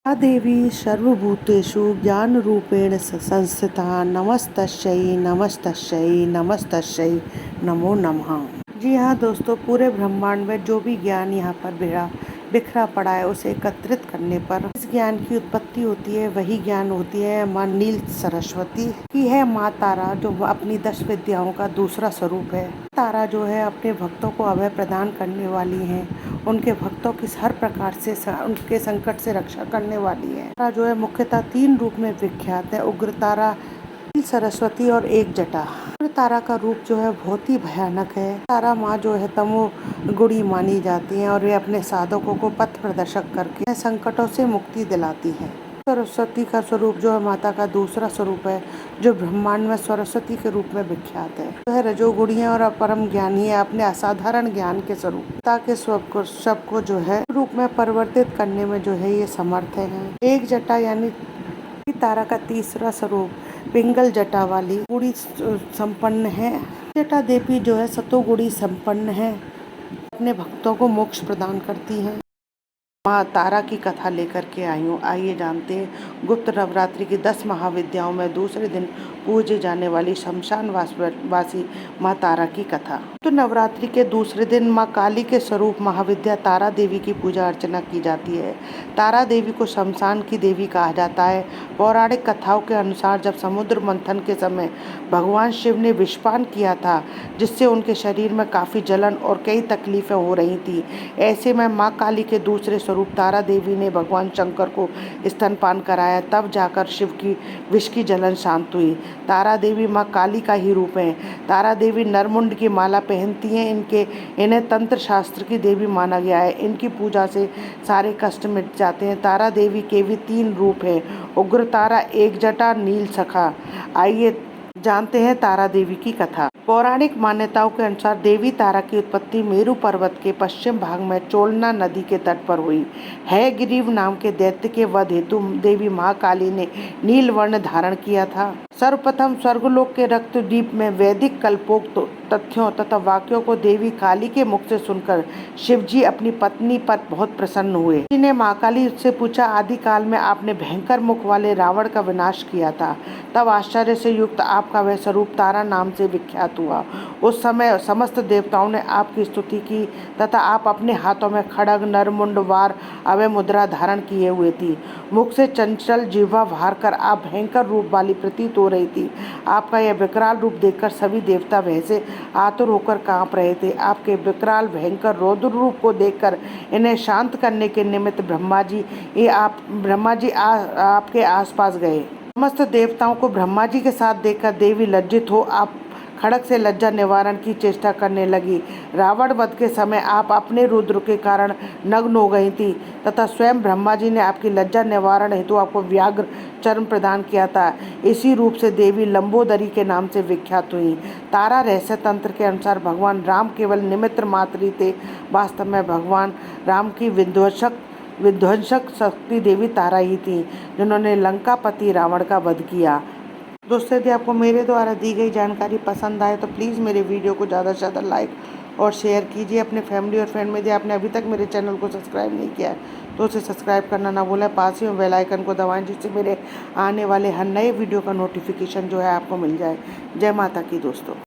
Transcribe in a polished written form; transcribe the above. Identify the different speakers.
Speaker 1: या देवी सर्वभूतेषु ज्ञानरूपेण संस्थिता नमस्तस्यै नमस्तस्यै नमस्तस्यै नमो नमः। जी हाँ दोस्तों, पूरे ब्रह्मांड में जो भी ज्ञान यहाँ पर बिखरा पड़ा है उसे एकत्रित करने पर इस ज्ञान की उत्पत्ति होती है। वही ज्ञान होती है माँ नील सरस्वती की है। माँ तारा जो अपनी 10 विद्याओं का दूसरा स्वरूप है। तारा जो है अपने भक्तों को अभय प्रदान करने वाली है। उनके भक्तों की हर प्रकार से उनके संकट से रक्षा करने वाली है। तारा जो है मुख्यतः 3 रूप में विख्यात है, उग्र तारा, नील सरस्वती और एक जटा। उग्र तारा का रूप जो है बहुत ही भयानक है। तारा माँ जो है तमो गुणी मानी जाती है और वे अपने साधकों को पथ प्रदर्शक करके संकटों से मुक्ति दिलाती है। सरस्वती का स्वरूप जो है माता का दूसरा स्वरूप है, जो ब्रह्मांड में सरस्वती के रूप में विख्यात है। जो है रजोगुणी है और परम ज्ञानी है। अपने असाधारण ज्ञान के स्वरूप के सबको जो है रूप में परिवर्तित करने में जो है ये समर्थ है। एक जटा यानी तारा का तीसरा स्वरूप पिंगल जटा वाली गुणी संपन्न है। जटा देवी जो है सतोगुणी संपन्न है, अपने भक्तों को मोक्ष प्रदान करती है। माँ तारा की कथा लेकर के आई हूँ। आइए जानते हैं गुप्त नवरात्रि की 10 महाविद्याओं में दूसरे दिन पूजे जाने वाली शमशान वासी माँ तारा की कथा। तो नवरात्रि के दूसरे दिन माँ काली के स्वरूप महाविद्या तारा देवी की पूजा अर्चना की जाती है। तारा देवी को शमशान की देवी कहा जाता है। पौराणिक कथाओं के अनुसार जब समुद्र मंथन के समय भगवान शिव ने विषपान किया था, जिससे उनके शरीर में काफ़ी जलन और कई तकलीफें हो रही थी। ऐसे में माँ काली के दूसरे स्वरूप तारा देवी ने भगवान शंकर को स्तनपान कराया, तब जाकर शिव की विष की जलन शांत हुई। तारा देवी माँ काली का ही रूप है। तारा देवी नरमुंड की माला पहनती हैं। इन्हें तंत्र शास्त्र की देवी माना गया है। इनकी पूजा से सारे कष्ट मिट जाते हैं। तारा देवी के भी 3 रूप हैं, उग्र तारा, एक जटा, नील सखा। आइए जानते हैं तारा देवी की कथा। पौराणिक मान्यताओं के अनुसार देवी तारा की उत्पत्ति मेरु पर्वत के पश्चिम भाग में चोलना नदी के तट पर हुई। हयग्रीव नाम के दैत्य के वध हेतु देवी महाकाली ने नील वर्ण धारण किया था। सर्वप्रथम स्वर्गलोक के रक्तद्वीप में वैदिक कल्पोक्त तथ्यों तथा वाक्यों को देवी काली के मुख से सुनकर शिवजी अपनी पत्नी पर बहुत प्रसन्न हुए। शिवजी ने महाकाली से पूछा, आदि काल में आपने भयंकर मुख वाले रावण का विनाश किया था, तब आश्चर्य से युक्त आपका वह स्वरूप तारा नाम से विख्यात हुआ। उस समय समस्त देवताओं ने आपकी स्तुति की तथा आप अपने हाथों में खड्ग, नरमुंड, वार, अभय मुद्रा धारण किए हुए थी। मुख से चंचल जिह्वा बाहर कर आप भयंकर रूप वाली प्रतीत हो रही थी। आपका यह विकराल रूप देखकर सभी देवता वैसे आतुर होकर कांप रहे थे। आपके विकराल भयंकर रौद्र रूप को देखकर इन्हें शांत करने के निमित्त ब्रह्मा जी आपके आसपास गए। समस्त देवताओं को ब्रह्मा जी के साथ देखकर देवी लज्जित हो आप खड़ग से लज्जा निवारण की चेष्टा करने लगी। रावण वध के समय आप अपने रुद्र के कारण नग्न हो गई थी तथा स्वयं ब्रह्मा जी ने आपकी लज्जा निवारण हेतु आपको व्याघ्र चर्म प्रदान किया था। इसी रूप से देवी लंबोदरी के नाम से विख्यात हुई। तारा रहस्य तंत्र के अनुसार भगवान राम केवल निमित्त मात्र ही थे। वास्तव में भगवान राम की विध्वंसक शक्ति देवी तारा ही थी, जिन्होंने लंकापति रावण का वध किया। दोस्तों, यदि आपको मेरे द्वारा दी गई जानकारी पसंद आए तो प्लीज़ मेरे वीडियो को ज़्यादा से ज़्यादा लाइक और शेयर कीजिए अपने फैमिली और फ्रेंड में। यदि आपने अभी तक मेरे चैनल को सब्सक्राइब नहीं किया है तो उसे सब्सक्राइब करना ना भूलें। पास ही में बेल आइकन को दबाएं, जिससे मेरे आने वाले हर नए वीडियो का नोटिफिकेशन जो है आपको मिल जाए। जय माता की दोस्तों।